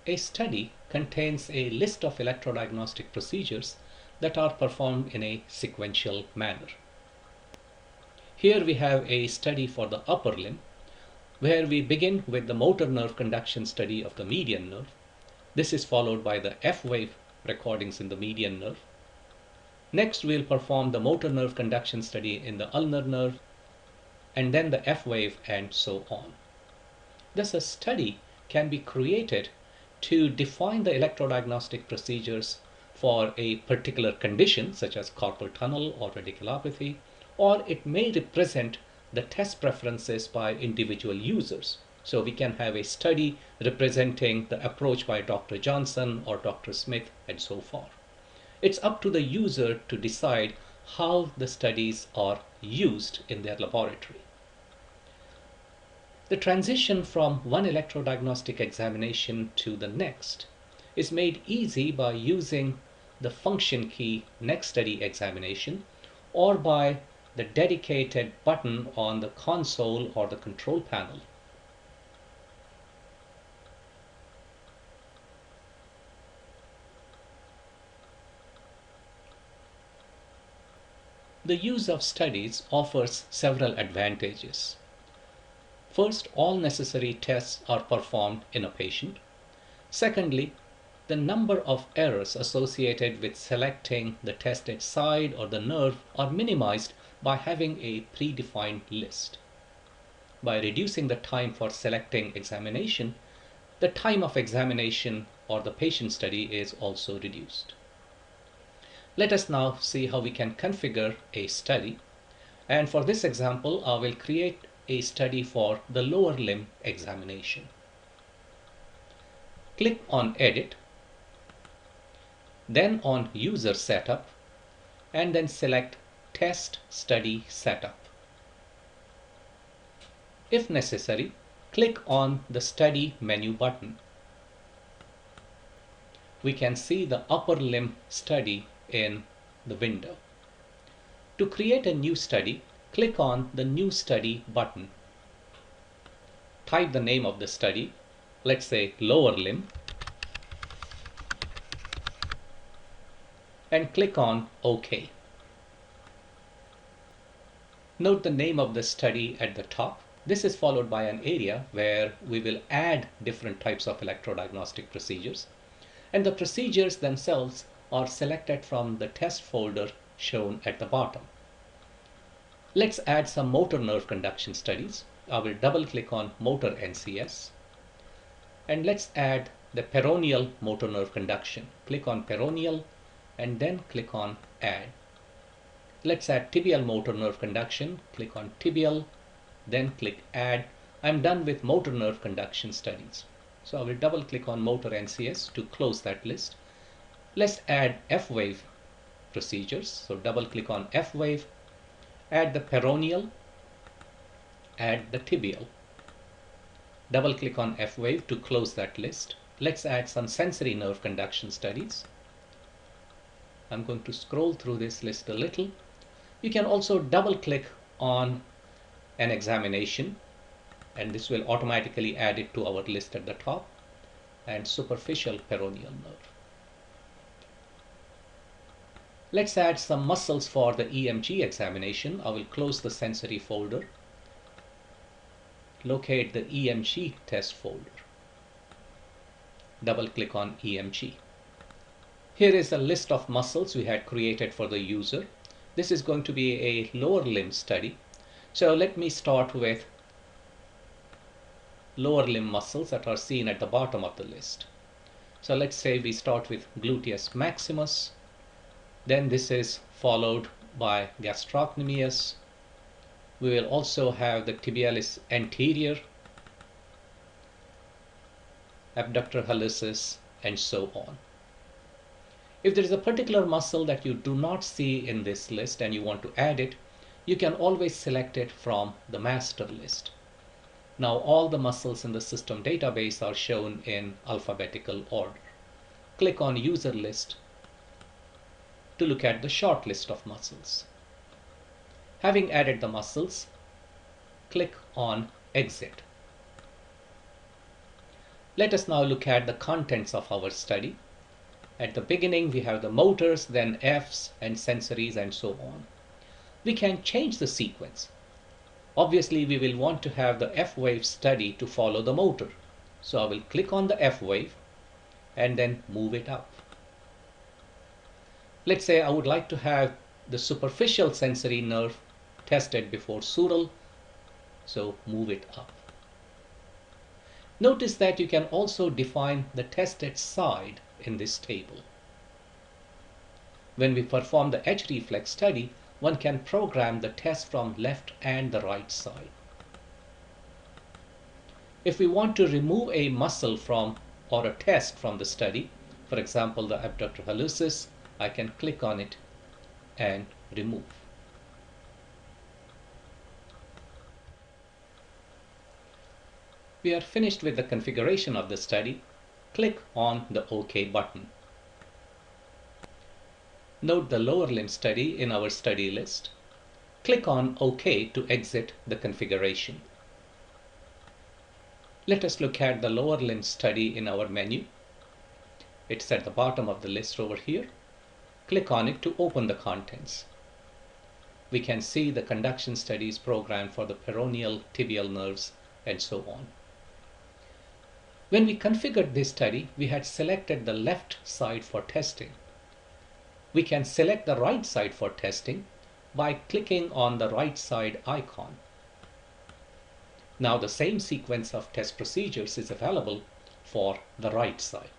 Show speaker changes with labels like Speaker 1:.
Speaker 1: A study contains a list of electrodiagnostic procedures that are performed in a sequential manner. Here we have a study for the upper limb, where we begin with the motor nerve conduction study of the median nerve. This is followed by the F-wave recordings in the median nerve. Next, we'll perform the motor nerve conduction study in the ulnar nerve, and then the F-wave, and so on. Thus, a study can be created to define the electrodiagnostic procedures for a particular condition, such as carpal tunnel or radiculopathy, or it may represent the test preferences by individual users. So we can have a study representing the approach by Dr. Johnson or Dr. Smith and so forth. It's up to the user to decide how the studies are used in their laboratory. The transition from one electrodiagnostic examination to the next is made easy by using the function key Next Study Examination, or by the dedicated button on the console or the control panel. The use of studies offers several advantages. First, all necessary tests are performed in a patient. Secondly, the number of errors associated with selecting the tested side or the nerve are minimized by having a predefined list. By reducing the time for selecting examination, the time of examination or the patient study is also reduced. Let us now see how we can configure a study. And for this example, I will create a study for the lower limb examination. Click on Edit, then on User Setup, and then select Test Study Setup. If necessary, click on the Study menu button. We can see the upper limb study in the window. To create a new study, click on the New Study button. Type the name of the study, let's say lower limb, and click on OK. Note the name of the study at the top. This is followed by an area where we will add different types of electrodiagnostic procedures, and the procedures themselves are selected from the test folder shown at the bottom. Let's add some motor nerve conduction studies. I will double click on Motor NCS, and let's add the peroneal motor nerve conduction. Click on peroneal and then click on Add. Let's add tibial motor nerve conduction. Click on tibial, then click Add. I'm done with motor nerve conduction studies. So I will double click on Motor NCS to close that list. Let's add F-wave procedures. So double click on F-wave, add the peroneal, add the tibial. Double click on F-wave to close that list. Let's add some sensory nerve conduction studies. I'm going to scroll through this list a little. You can also double click on an examination, and this will automatically add it to our list at the top, and superficial peroneal nerve. Let's add some muscles for the EMG examination. I will close the sensory folder, locate the EMG test folder, double click on EMG. Here is a list of muscles we had created for the user. This is going to be a lower limb study. So let me start with lower limb muscles that are seen at the bottom of the list. So let's say we start with gluteus maximus, then this is followed by gastrocnemius. We will also have the tibialis anterior, abductor hallucis, and so on. If there is a particular muscle that you do not see in this list and you want to add it, you can always select it from the master list. Now all the muscles in the system database are shown in alphabetical order. Click on User List to look at the short list of muscles. Having added the muscles, click on Exit. Let us now look at the contents of our study. At the beginning, we have the motors, then Fs and sensories and so on. We can change the sequence. Obviously, we will want to have the F wave study to follow the motor. So I will click on the F wave and then move it up. Let's say I would like to have the superficial sensory nerve tested before sural, so move it up. Notice that you can also define the tested side in this table. When we perform the edge reflex study, one can program the test from left and the right side. If we want to remove a muscle from or a test from the study, for example the abductor hallucis, I can click on it and remove. We are finished with the configuration of the study. Click on the OK button. Note the lower limb study in our study list. Click on OK to exit the configuration. Let us look at the lower limb study in our menu. It's at the bottom of the list over here. Click on it to open the contents. We can see the conduction studies programmed for the peroneal tibial nerves and so on. When we configured this study, we had selected the left side for testing. We can select the right side for testing by clicking on the right side icon. Now the same sequence of test procedures is available for the right side.